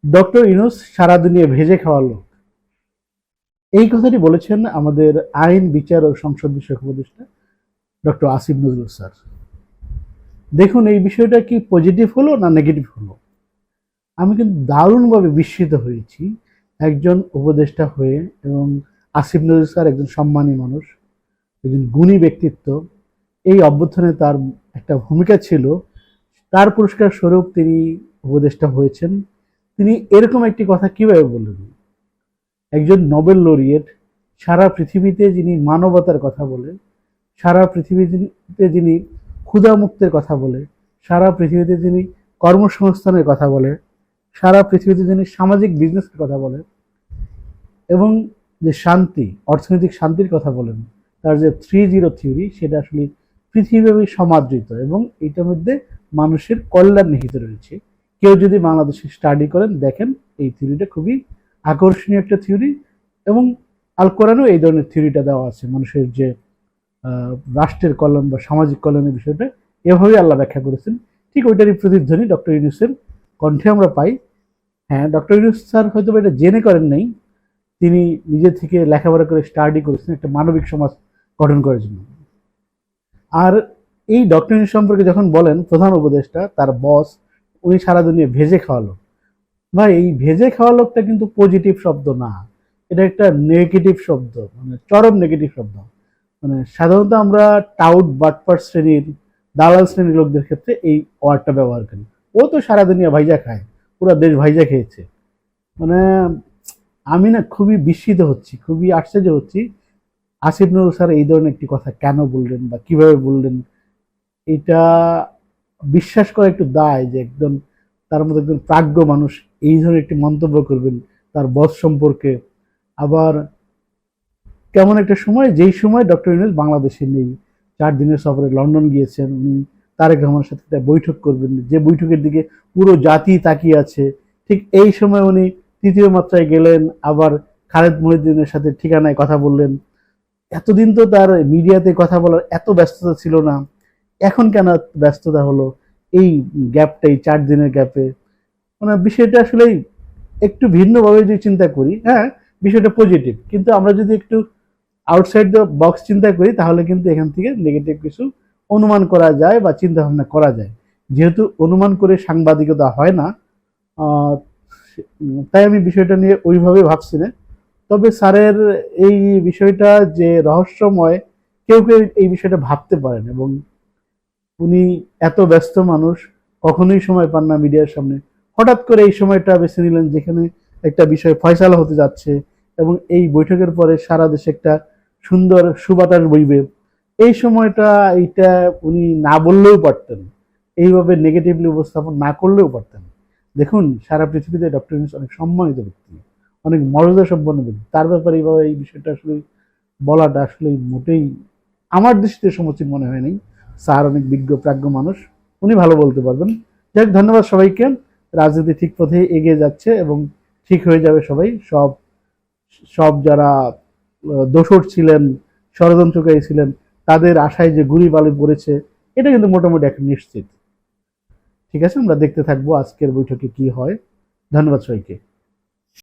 Doctor Yunus সারা দুনিয়া ভেজে খাওয়া লোক, এই কথাটি বলেছেন আমাদের আইন বিচার ও সংসদ বিষয়ক উপদেষ্টা ডক্টর আসিফ নজরুল স্যার। দেখুন, এই বিষয়টা কি পজিটিভ হলো না নেগেটিভ হলো? আমি কিন্তু দারুণভাবে বিস্মিত হয়েছি একজন উপদেষ্টা হয়ে। এবং আসিফ নজরুল স্যার একজন সম্মানী মানুষ, একজন গুণী ব্যক্তিত্ব। এই অভ্যুত্থানে তার একটা ভূমিকা ছিল, তার পুরস্কার স্বরূপ তিনি উপদেষ্টা হয়েছেন। তিনি এরকম একটি কথা কিভাবে বললেন? একজন নোবেল লরিয়েট, সারা পৃথিবীতে যিনি মানবতার কথা বলে, সারা পৃথিবীতে যিনি ক্ষুধামুক্তের কথা বলে, সারা পৃথিবীতে যিনি কর্মসংস্থানের কথা বলে, সারা পৃথিবীতে যিনি সামাজিক বিজনেসের কথা বলে এবং যে শান্তি, অর্থনৈতিক শান্তির কথা বলেন, তার যে 3-0 থিওরি, সেটা আসলে পৃথিবীব্যাপী সমাদৃত এবং এটার মধ্যে মানুষের কল্যাণ নিহিত রয়েছে। কেউ যদি বাংলাদেশে স্টাডি করেন, দেখেন এই থিওরিটা খুবই আকর্ষণীয় একটা থিওরি। এবং আল কোরআনেও এই ধরনের থিওরিটা দেওয়া আছে, মানুষের যে রাষ্ট্রের কল্যাণ বা সামাজিক কল্যাণের বিষয়টা এভাবেই আল্লাহ ব্যাখ্যা করেছেন। ঠিক ওইটারই প্রতিধ্বনি ডক্টর ইউনূসের কণ্ঠে আমরা পাই। হ্যাঁ, ডক্টর ইউনূস স্যার হয়তো এটা জেনে করেন নাই, তিনি নিজে থেকে লেখাপড়া করে স্টাডি করেছেন একটা মানবিক সমাজ গঠন করার জন্য। আর এই ডক্টর ইউনূস সম্পর্কে যখন বলেন প্রধান উপদেষ্টা, তার বস, উনি সারা দুনিয়া ভেজে খাওয়ালো। ভাই, এই ভেজে খাওয়া লোকটা কিন্তু পজিটিভ শব্দ না, এটা একটা নেগেটিভ শব্দ, মানে চরম নেগেটিভ শব্দ। মানে সাধারণত আমরা টাউট বাটপার শ্রেণীর, দালাল শ্রেণীর লোকদের ক্ষেত্রে এই ওয়ার্ডটা ব্যবহার করি। ও তো সারা দুনিয়া ভাইজা খায়, পুরো দেশ ভাইজা খেয়েছে। মানে আমি না খুবই বিস্মিত হচ্ছি, খুবই আশ্চর্য হচ্ছি আসিফ নজরুল স্যার এই ধরনের একটি কথা কেন বললেন বা কিভাবে বললেন। এটা বিশ্বাস করা একটু দায় যে একজন, তার মতো একজন প্রাজ্ঞ মানুষ এই ধরনের একটি মন্তব্য করবেন তার বস সম্পর্কে। আবার কেমন একটা সময়, যেই সময় ডক্টর ইউনূস বাংলাদেশে নেই, 4 দিনের সফরে লন্ডন গিয়েছেন উনি, তারেক রহমানের সাথে একটা বৈঠক করবেন, যে বৈঠকের দিকে পুরো জাতি তাকিয়ে আছে। ঠিক এই সময় উনি তৃতীয় মাত্রায় গেলেন, আবার খালেদ মহিউদ্দিনের সাথে ঠিকানায় কথা বললেন। এতদিন তো তার মিডিয়াতে কথা বলার এত ব্যস্ততা ছিল না, এখন কেন ব্যস্ততা হলো এই গ্যাপটা, এই 4 দিনের গ্যাপে? মানে বিষয়টা আসলে একটু ভিন্নভাবে যদি চিন্তা করি, হ্যাঁ বিষয়টা পজিটিভ, কিন্তু আমরা যদি একটু আউটসাইড দ্য বক্স চিন্তা করি তাহলে কিন্তু এখান থেকে নেগেটিভ কিছু অনুমান করা যায় বা চিন্তা ভাবনা করা যায়। যেহেতু অনুমান করে সাংবাদিকতা হয় না, আহ, তাই আমি বিষয়টা নিয়ে ওইভাবে ভাবছি না। তবে স্যারের এই বিষয়টা যে রহস্যময়, কেউ কেউ এই বিষয়টা ভাবতে পারেন। এবং উনি এত ব্যস্ত মানুষ, কখনোই সময় পান না মিডিয়ার সামনে, হঠাৎ করে এই সময়টা বেছে নিলেন যেখানে একটা বিষয় ফয়সালা হতে যাচ্ছে এবং এই বৈঠকের পরে সারা দেশে একটা সুন্দর সুবাতাস বইবে। এই সময়টা এইটা উনি না বললেও পারতেন, এইভাবে নেগেটিভলি উপস্থাপন না করলেও পারতেন। দেখুন, সারা পৃথিবীতে ডক্টর ইউনূস অনেক সম্মানিত ব্যক্তি, অনেক মর্যাদা সম্পন্ন ব্যক্তি, তার ব্যাপারে এইভাবে এই বিষয়টা আসলে বলাটা আসলে মোটেই আমার দৃষ্টিতে সমুচিত মনে হয়নি। স্যার অনেক বিজ্ঞ প্রাজ্ঞ মানুষ, উনি ভালো বলতে পারবেন। যাক, ধন্যবাদ সবাইকে। রাজনীতি ঠিক পথে এগিয়ে যাচ্ছে এবং ঠিক হয়ে যাবে সবাই। সব সব যারা দোসর ছিলেন, ষড়যন্ত্রকারী ছিলেন, তাদের আশায় যে গুলি বালি পড়েছে, এটা কিন্তু মোটামুটি একটা নিশ্চিত। ঠিক আছে, আমরা দেখতে থাকবো আজকের বৈঠকে কি হয়। ধন্যবাদ সবাইকে।